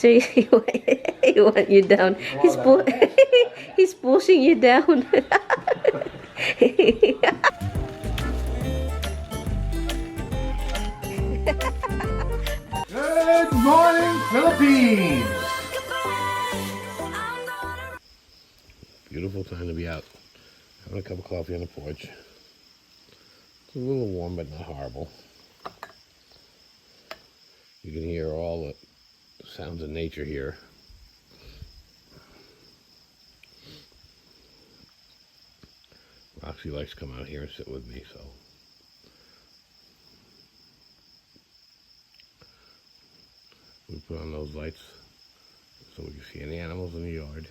Seriously, he want you down. He's pushing you down. Good morning, Philippines! Beautiful time to be out. Having a cup of coffee on the porch. It's a little warm, but not horrible. You can hear all the sounds of nature here. Roxy likes to come out here and sit with me, so. We put on those lights so we can see any animals in the yard,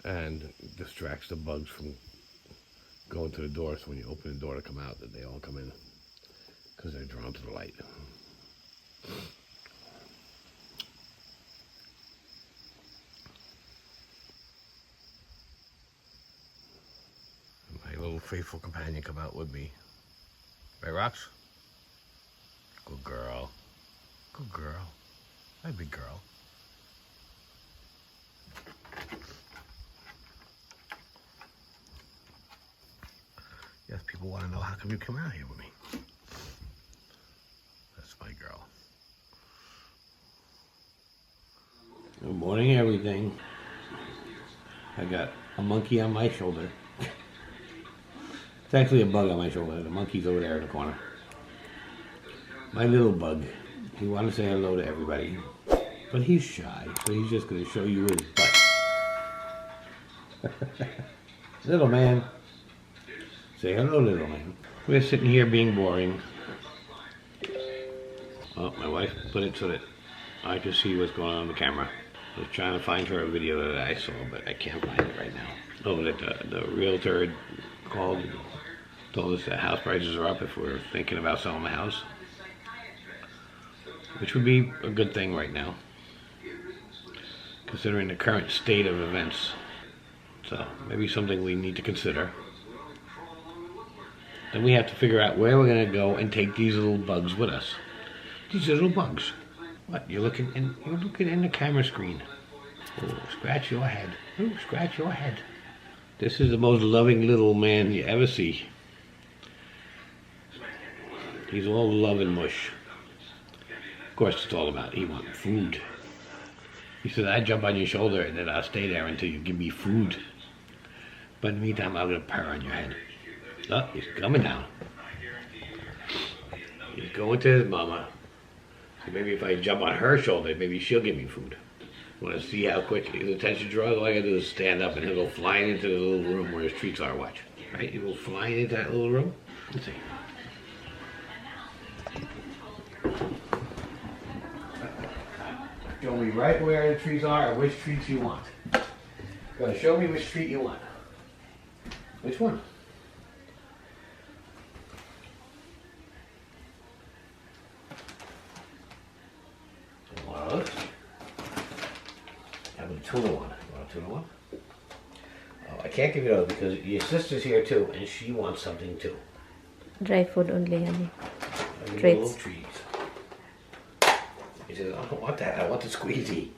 and distracts the bugs from going to the door, so when you open the door to come out, that they all come in because they're drawn to the light. My little faithful companion come out with me. Right, Rox? Good girl. Good girl. Hi, big girl. Yes, people want to know, how come you come out here with me? That's my girl. Good morning, everything. I got a monkey on my shoulder. It's actually a bug on my shoulder. The monkey's over there in the corner. My little bug. He wanted to say hello to everybody, but he's shy, so he's just going to show you his butt. Little man. Say hello, little man. We're sitting here being boring. Oh, my wife put it so that I could see what's going on the camera. I was trying to find her a video that I saw, but I can't find it right now. Oh, that the realtor called and told us that house prices are up if we're thinking about selling the house. Which would be a good thing right now, considering the current state of events. So maybe something we need to consider. Then we have to figure out where we're going to go and take these little bugs with us. These little bugs. What? You're looking in the camera screen. Oh, scratch your head. Oh, scratch your head. This is the most loving little man you ever see. He's all love and mush. Of course, it's all about he wants food. He said, I jump on your shoulder and then I'll stay there until you give me food. But in the meantime, I'm going to purr on your head. Oh, he's coming down. He's going to his mama. So maybe if I jump on her shoulder, maybe she'll give me food. Want to see how quickly his attention draws? All I got to do is stand up and he'll go flying into the little room where his treats are. Watch. Right? He'll go flying into that little room. Let's see. Show me right where the trees are and which treats you want. Go show me which treat you want. Which one? One of those. How about a tuna one? You want a tuna one? Oh, I can't give you those because your sister's here too and she wants something too. Dry food only, honey. Little treats. He says, I don't want that, I want the squeezy. He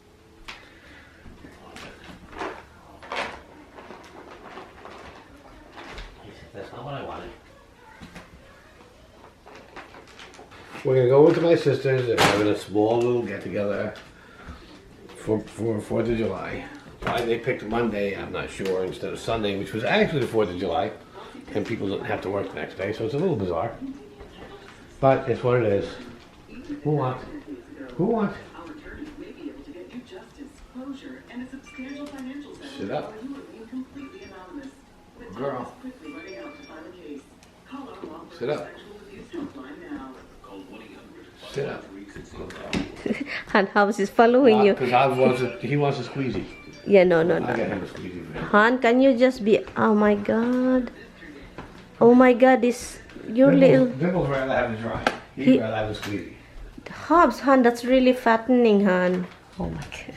said, that's not what I wanted. We're going to go into my sister's. They're having a small little get-together for 4th of July. Why they picked Monday, I'm not sure, instead of Sunday, which was actually the 4th of July. And people don't have to work the next day, so it's a little bizarre. But it's what it is. Who wants? Who wants? Sit up. Girl. Sit up. Sit up. Han, Hobbs is following you. Because he wants a squeezy. Yeah, no. I got him a squeezy for him. Han, can you just be... Oh my God. Oh my God, this... Your little... Dibble's rather have a dry. He'd rather have a squeezy. Hobbs, Han, that's really fattening, Han. Oh my God.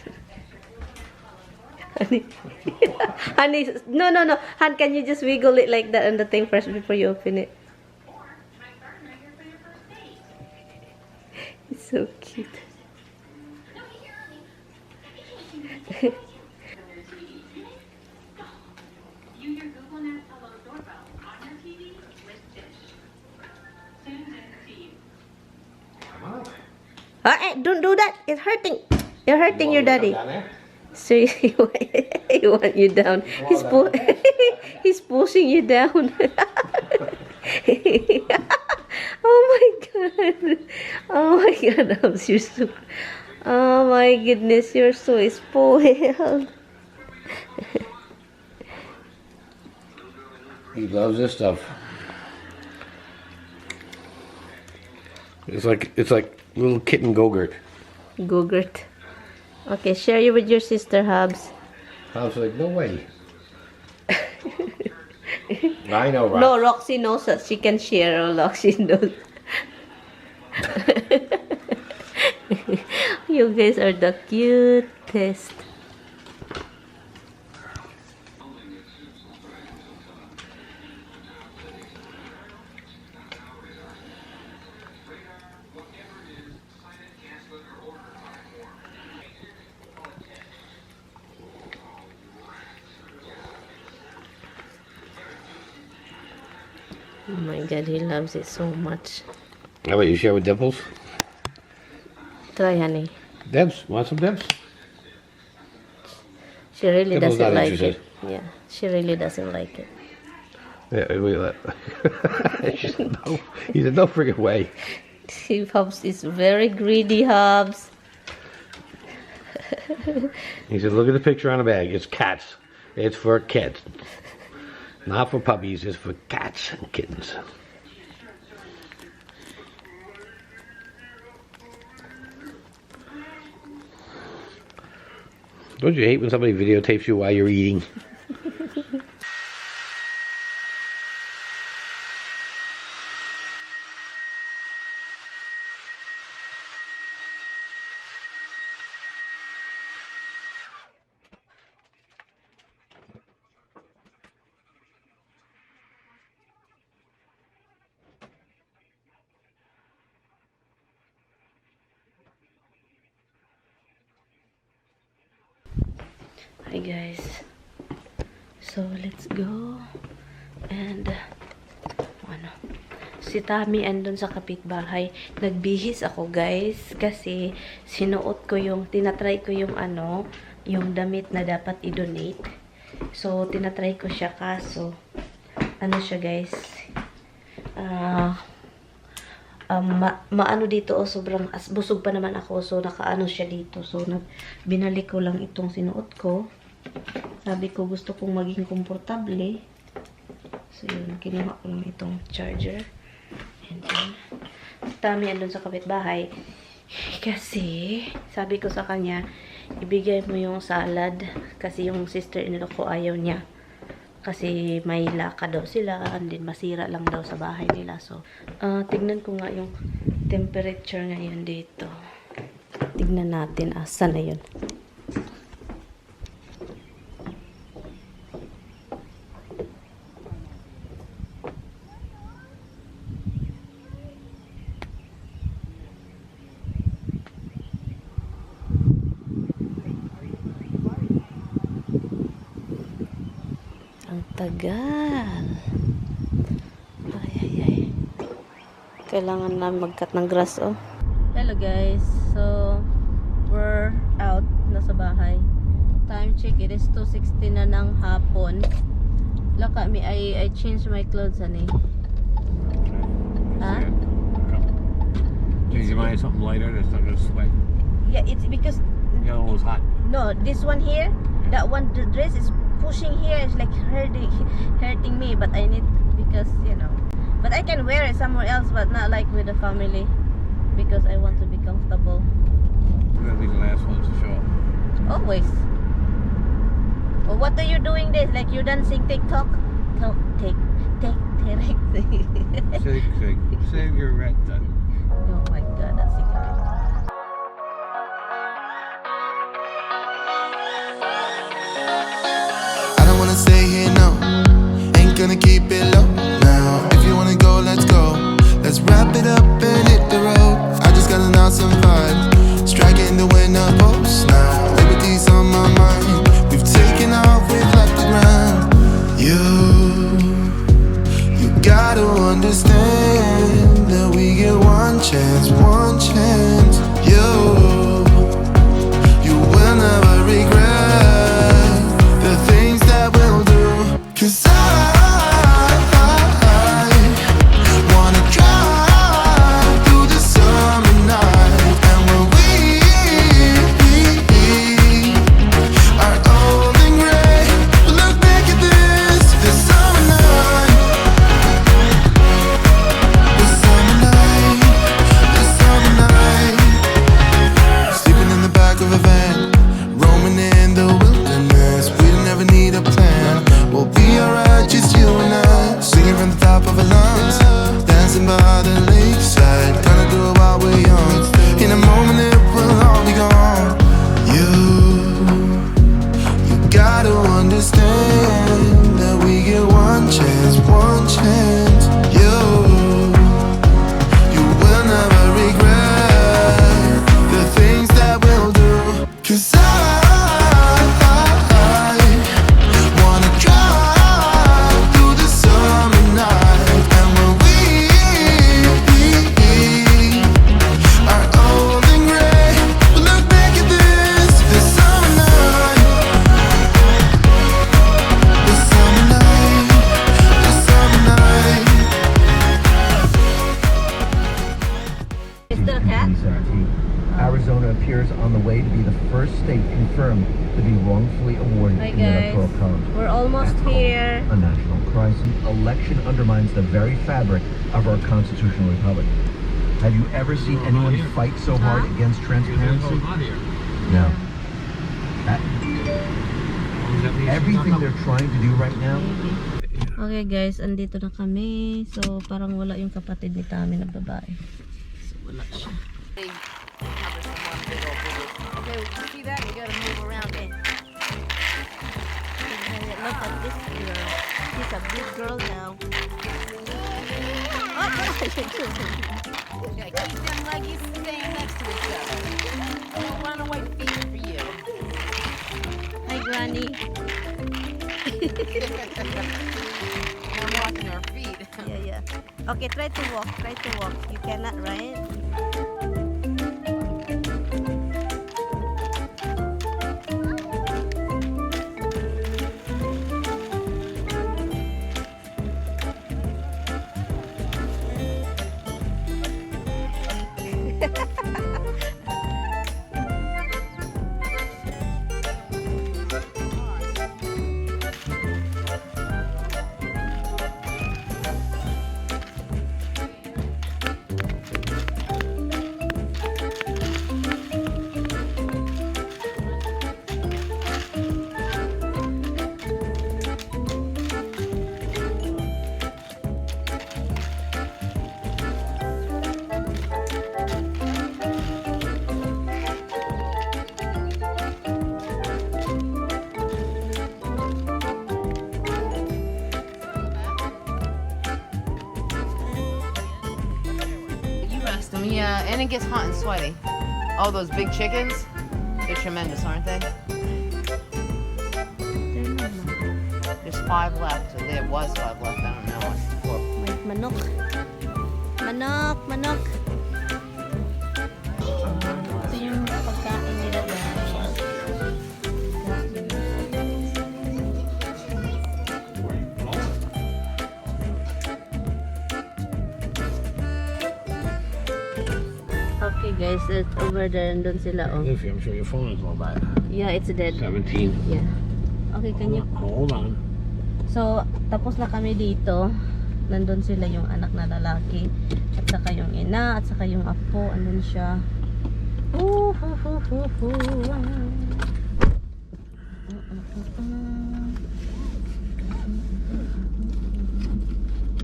Honey, honey, no. Han, can you just wiggle it like that on the thing first before you open it? It's so cute. Don't do that. It's hurting. You're hurting your daddy. Down there? So he want you down. He's pushing you down. Oh my god. Oh my god, Hobbs, you're so... Oh my goodness, you're so spoiled. He loves this stuff. It's like little kitten Gogurt. Gogurt. Okay, share you with your sister, Hobbs. I was like, no way. I know, right? No, Roxy knows that she can share. Oh, Roxy knows. You guys are the cutest. Oh my god, he loves it so much. How about you share with Dimples? Try, honey. Debs, want some Debs? She really Dimples doesn't not like interested. it. Yeah, she really doesn't like it. Yeah, look at that. She said, no. He said, no friggin' way. Hobbs is very greedy, Hobbs. He said, look at the picture on the bag. It's cats. It's for kids. Not for puppies, it's for cats and kittens. Don't you hate when somebody videotapes you while you're eating? Hi guys, so let's go. And ano, si Tami andun sa kapitbahay. Nagbihis ako guys kasi sinuot ko yung, tinatry ko yung ano, yung damit na dapat i-donate. So tinatry ko siya, kaso ano siya guys, maano dito, sobrang busog pa naman ako, so nakaano siya dito, so binalik ko lang itong sinuot ko. Sabi ko gusto kong maging komportable, so yun, kinuha ko lang itong charger. And yun, Tami andun sa kapitbahay kasi sabi ko sa kanya ibigay mo yung salad kasi yung sister-in-law ko ayaw niya. Kasi may laka daw sila, and then masira lang daw sa bahay nila. So, tignan ko nga yung temperature ngayon dito. Tignan natin, asa na yun. Tagal. Ay. Kailangan na mag-cut ng grass, oh. Hello guys. So, we're out. Nasa bahay. Time check. It is 2:60 na ng hapon. Look at me. I changed my clothes, honey. Huh? Change your mind something lighter that's not gonna sweat. Yeah, it's because... The other one was hot. No, this one here, that one, the dress is pushing here, it's like hurting me, but I need, because you know, but I can wear it somewhere else, but not like with the family, because I want to be comfortable. We're gonna be the last ones to show up. Always. Well, what are you doing this? Like you dancing TikTok? Take. Save your rent done. Oh my god, that's secret. Stay here, no, ain't gonna keep it low. Now, if you wanna go, let's go. Let's wrap it up and hit the road. I just got an awesome vibe, striking the winner post. Now, liberty's on my our mind. We've taken off, we've left the ground. You gotta understand that we get one chance, one chance. You will never regret the things that we'll do. 'Cause I wanna drive through the summer night. And when we are old and gray, we'll look back at this summer night. This summer night, this summer night. Sleeping in the back of a van, roaming in the wilderness. We don't ever need a plan. We'll be alright, just you and I. Singing from the top of our lungs, dancing by the lakeside. Gonna do it while we're young. In a moment it will all be gone. You gotta understand that we get one chance, one chance. You will never regret the things that we'll do. 'Cause I wanna drive through the summer night. And when we are old and gray, we'll look back at this summer night. This summer night, this summer night. Mr. Cat? 2017, Arizona appears on the way to be the first state confirmed to be wrongfully awarded Hi in the guys, Electoral College. we're almost here. A national crisis. Election undermines the very fabric of our constitutional republic. Have you ever seen anyone fight so hard against transparency? No. Everything they're trying to do right now. Okay guys, andito na kami. So parang wala yung kapatid ni Tami na babae. So wala siya. Okay, you see that? You gotta move around it. Look at this girl. She's a big girl now. What are you doing? Yeah, keep them leggies staying next to each other. Don't run away feet for you. Hi Granny. I'm watching her feet. Yeah. Okay, try to walk. You cannot, right? Yeah, and it gets hot and sweaty. Oh, those big chickens? They're tremendous, aren't they? There's 5 left. There was 5 left. I don't know. May manok. Manok. Ito yung pagkain nila guys. Okay guys, it's over there and doon sila oh. Luffy, I'm sure your phone is all bad. Yeah, it's dead. 17. Yeah. Okay, can you... Hold on. So, tapos na kami dito. Nandun sila yung anak na lalaki. At saka yung ina. At saka yung apo. Andun siya.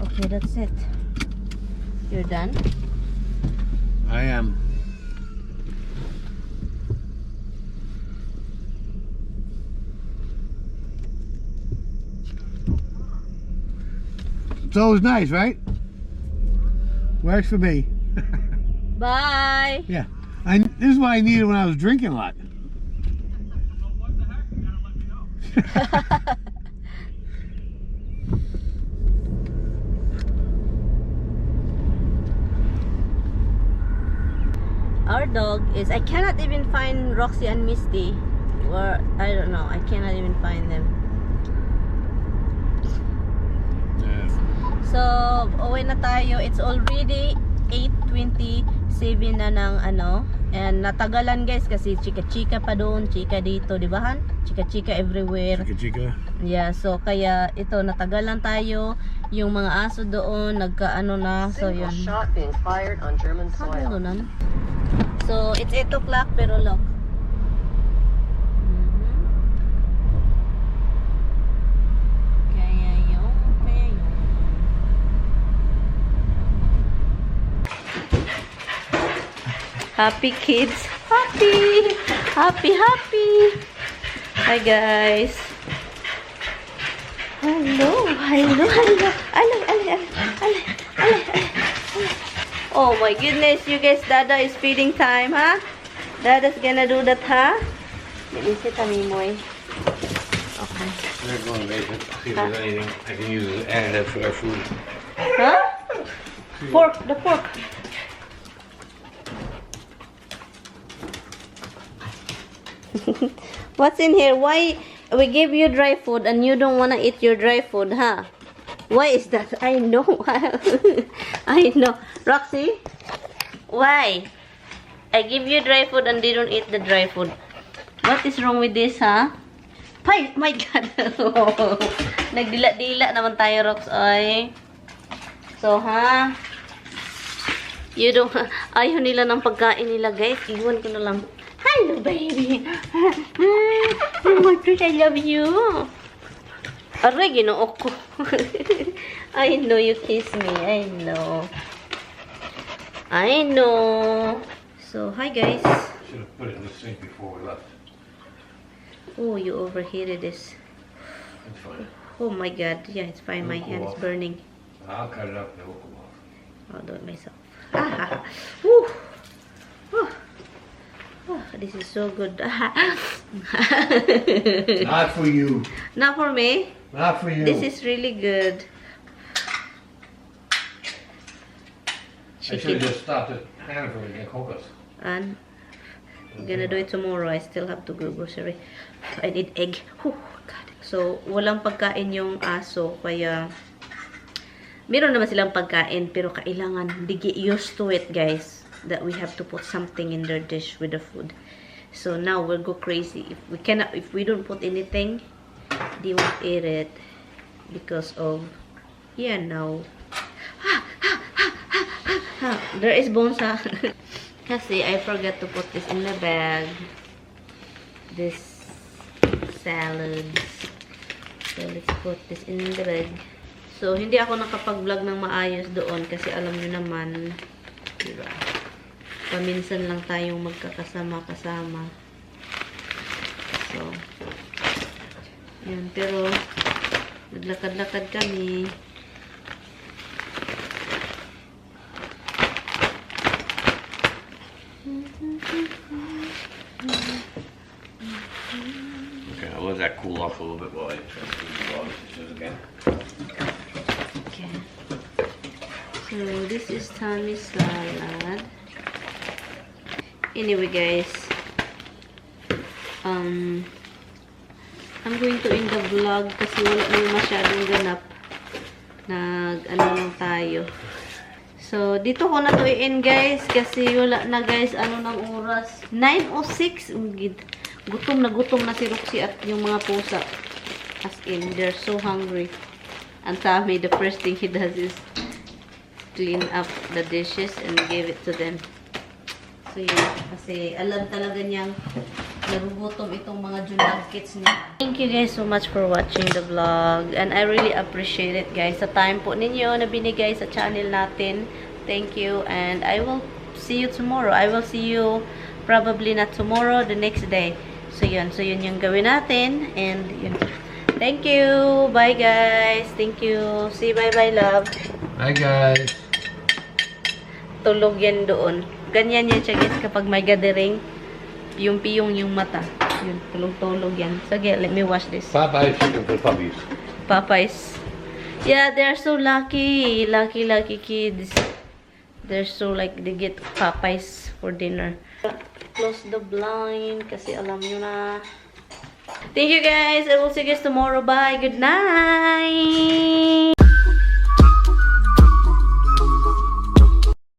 Okay, that's it. You're done? I am. It's always nice, right? Works for me. Bye! Yeah. This is what I needed when I was drinking a lot. Our dog is, I cannot even find Roxy and Misty. Or, I don't know, I cannot even find them. So, uwi na tayo. It's already 8:27 na ng ano. And natagalan guys kasi chika-chika pa doon, chika dito, di ba Han? Chika-chika everywhere. Chika. Yeah, so kaya ito natagalan tayo. Yung mga aso doon nagkaano na. So yun. Shot being fired on German soil. So it's 8 o'clock pero look. Kaya yun. Happy kids. Happy. Hi guys. Hello. Oh my goodness, you guys, Dada is feeding time, huh? Dada's gonna do that, huh? Let me see, Tamimoy. Okay. We're going to make it. See if there's anything I can use as additive for our food. Huh? Pork, the pork. What's in here? Why we give you dry food and you don't want to eat your dry food, huh? Why is that? I know. I know. Roxy, why? I give you dry food and they don't eat the dry food. What is wrong with this, huh? My God. Nagdila-dila naman tayo, Rox. Ay. So, ha? You don't... Ayaw nila ng pagkain nila, guys. Iwan ko na lang. Hello, baby. I love you. Aray, ginoo ko. I know you kiss me. I know. So, hi guys. Should have put it in the sink before we left. Oh, you overheated this. It's fine. Oh my God. Yeah, it's fine. My hand is burning. I'll cut it up and it will come off. I'll do it myself. Ah, woo. Oh, this is so good. Not for you. Not for me. Not for you. This is really good. I should have just stopped at Hannaford and get cocoa. And I'm gonna do it tomorrow. I still have to go grocery. I need egg. Oh, God. So, walang pagkain yung aso. Kaya, meron naman silang pagkain. Pero kailangan, they get used to it, guys. That we have to put something in their dish with the food. So, now we'll go crazy. If we don't put anything, they won't eat it. Because of, yeah, no. There is bones, ha? Kasi I forgot to put this in the bag. This salad. So let's put this in the bag. So hindi ako nakapag-vlog ng maayos doon kasi alam niyo naman, diba? Paminsan lang tayong magkakasama-kasama. So yan, pero naglakad-lakad kami. Okay, I'll let that cool off a little bit while I try to do the dishes again. Okay. So this is Tommy's salad. Anyway, guys, I'm going to end the vlog kasi wala na masyadong ganap. Ano lang tayo. So, dito ko na to i-end, guys, kasi wala na, guys, ano ng oras. 9:06. Gutom na si Roxy at yung mga pusa. As in, they're so hungry. And Tommy, the first thing he does is clean up the dishes and give it to them. So, yun. Kasi alam talaga niyang nagugutom itong mga junag kids niya. Thank you guys so much for watching the vlog. And I really appreciate it, guys. Sa time po ninyo na binigay sa channel natin. Thank you. And I will see you tomorrow. I will see you probably not tomorrow, the next day. So, yun. So, yun yung gawin natin. And, yun. Thank you. Bye, guys. Thank you. See, bye-bye, love. Bye, guys. Tulog yan doon. Ganyan yan siya, guys, kapag may gathering. Piyong-piyong yung mata. Yun, tulog-tulog yan. Sige, let me wash this. Popeye's chicken for puppies. Popeyes. Yeah, they're so lucky. Lucky kids. They're so like, they get Popeyes for dinner. Close the blind kasi alam nyo na. Thank you guys. I will see you guys tomorrow. Bye. Good night.